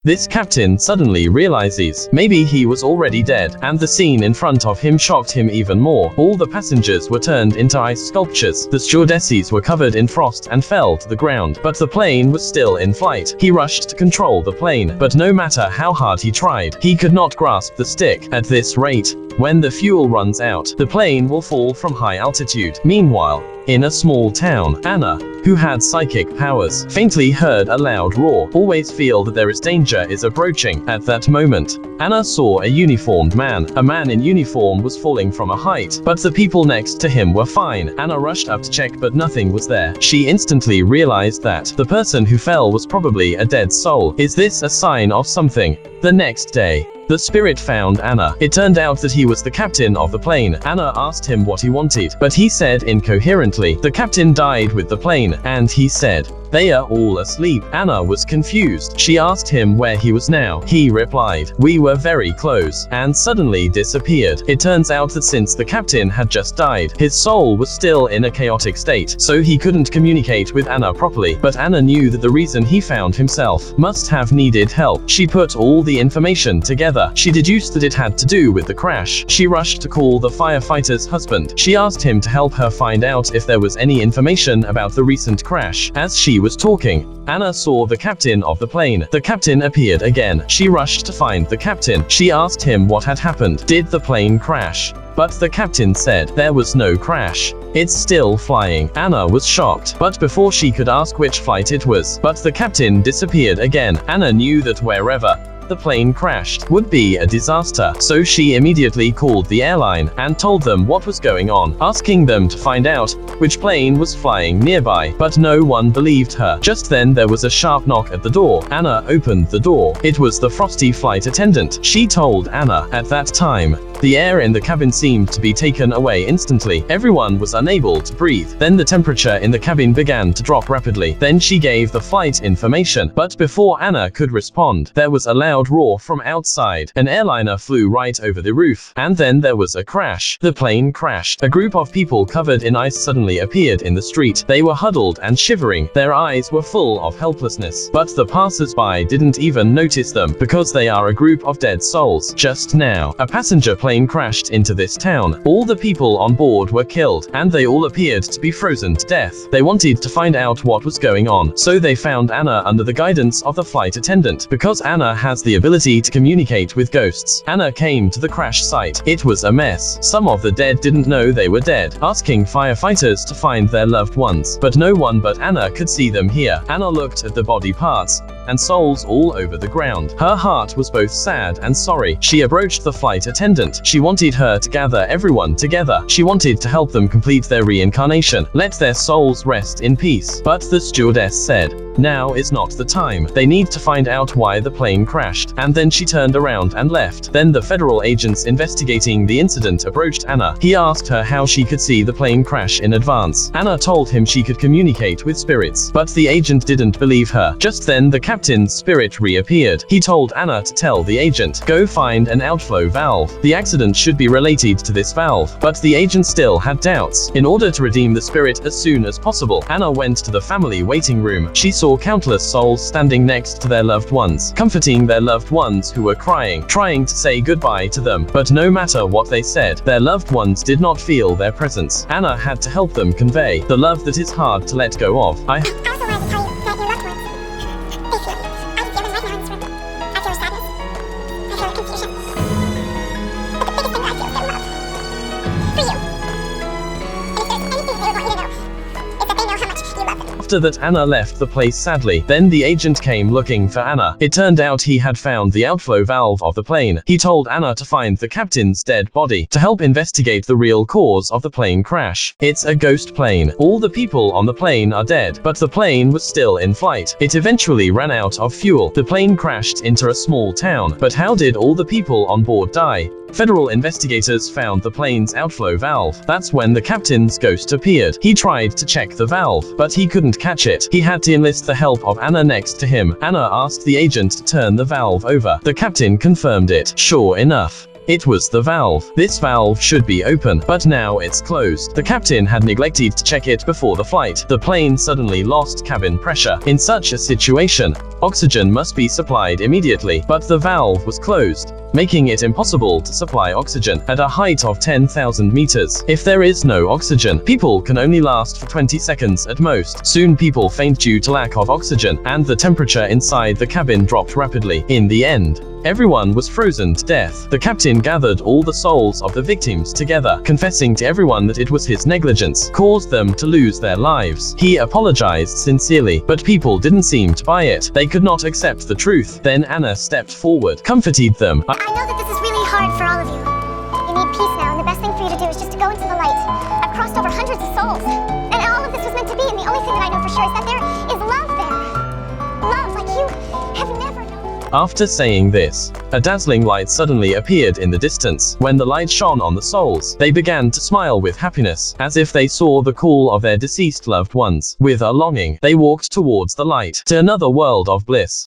This captain suddenly realizes maybe he was already dead, and the scene in front of him shocked him even more. All the passengers were turned into ice sculptures. The stewardesses were covered in frost and fell to the ground, but the plane was still in flight. He rushed to control the plane, but no matter how hard he tried, he could not grasp the stick. At this rate, when the fuel runs out, the plane will fall from high altitude. Meanwhile, in a small town, Anna, who had psychic powers, faintly heard a loud roar. Always feel that there is danger is approaching. At that moment, Anna saw a uniformed man. A man in uniform was falling from a height, but the people next to him were fine. Anna rushed up to check, but nothing was there. She instantly realized that the person who fell was probably a dead soul. Is this a sign of something? The next day, the spirit found Anna. It turned out that he was the captain of the plane. Anna asked him what he wanted, but he said incoherently, the captain died with the plane, and he said, they are all asleep. Anna was confused. She asked him where he was now. He replied, we were very close, and suddenly disappeared. It turns out that since the captain had just died, his soul was still in a chaotic state, so he couldn't communicate with Anna properly. But Anna knew that the reason he found himself must have needed help. She put all the information together. She deduced that it had to do with the crash. She rushed to call the firefighter's husband. She asked him to help her find out if there was any information about the recent crash. As she was talking, Anna saw the captain of the plane. The captain appeared again. She rushed to find the captain. She asked him what had happened. Did the plane crash? But the captain said there was no crash. It's still flying. Anna was shocked, but before she could ask which flight it was, but the captain disappeared again. Anna knew that wherever the plane crashed would be a disaster, so she immediately called the airline and told them what was going on, asking them to find out which plane was flying nearby, but no one believed her. Just then there was a sharp knock at the door. Anna opened the door. It was the frosty flight attendant. She told Anna, at that time, the air in the cabin seemed to be taken away instantly. Everyone was unable to breathe. Then the temperature in the cabin began to drop rapidly. Then she gave the flight information, but before Anna could respond, there was a loud roar from outside. An airliner flew right over the roof, and then there was a crash. The plane crashed. A group of people covered in ice suddenly appeared in the street. They were huddled and shivering. Their eyes were full of helplessness, but the passers-by didn't even notice them, because they are a group of dead souls. Just now, a passenger plane crashed into this town. All the people on board were killed, and they all appeared to be frozen to death. They wanted to find out what was going on, so they found Anna under the guidance of the flight attendant. Because Anna has the ability to communicate with ghosts, Anna came to the crash site. It was a mess. Some of the dead didn't know they were dead, asking firefighters to find their loved ones, but no one but Anna could see them here. Anna looked at the body parts and souls all over the ground. Her heart was both sad and sorry. She approached the flight attendant. She wanted her to gather everyone together. She wanted to help them complete their reincarnation, let their souls rest in peace. But the stewardess said, now is not the time. They need to find out why the plane crashed. And then she turned around and left. Then the federal agents investigating the incident approached Anna. He asked her how she could see the plane crash in advance. Anna told him she could communicate with spirits, but the agent didn't believe her. Just then the captain's spirit reappeared. He told Anna to tell the agent, go find an outflow valve. The accident should be related to this valve, but the agent still had doubts. In order to redeem the spirit as soon as possible, Anna went to the family waiting room. She saw countless souls standing next to their loved ones, comforting their loved ones who were crying, trying to say goodbye to them, but no matter what they said, their loved ones did not feel their presence. Anna had to help them convey the love that is hard to let go of. I also wanted to tell you that your loved ones, they feel you. I can feel them right now in this room. I feel sadness. I feel confusion. But the biggest thing that I feel is their love. For you. And if there's anything they would want you to know, it's that they know how much you love them. After that, Anna left the place sadly. Then the agent came looking for Anna. It turned out he had found the outflow valve of the plane. He told Anna to find the captain's dead body to help investigate the real cause of the plane crash. It's a ghost plane. All the people on the plane are dead, but the plane was still in flight. It eventually ran out of fuel. The plane crashed into a small town. But how did all the people on board die? Federal investigators found the plane's outflow valve. That's when the captain's ghost appeared. He tried to check the valve, but he couldn't catch it. He had to enlist the help of Anna next to him. Anna asked the agent to turn the valve over. The captain confirmed it. Sure enough, It was the valve. This valve should be open, but now it's closed. The captain had neglected to check it before the flight. The plane suddenly lost cabin pressure. In such a situation, oxygen must be supplied immediately, but the valve was closed, making it impossible to supply oxygen at a height of 10,000 meters. If there is no oxygen, people can only last for 20 seconds at most. Soon people faint due to lack of oxygen, and the temperature inside the cabin dropped rapidly. In the end, everyone was frozen to death. The captain gathered all the souls of the victims together, confessing to everyone that it was his negligence caused them to lose their lives. He apologized sincerely, but people didn't seem to buy it. They could not accept the truth. Then Anna stepped forward, comforted them. I know that this is really hard for all of you. You need peace now, and the best thing for you to do is just to go into the light. I've crossed over hundreds of souls, and all of this was meant to be, and the only thing that I know for sure is that there is love there. Love like you have never known. After saying this, a dazzling light suddenly appeared in the distance. When the light shone on the souls, they began to smile with happiness, as if they saw the call of their deceased loved ones. With a longing, they walked towards the light, to another world of bliss.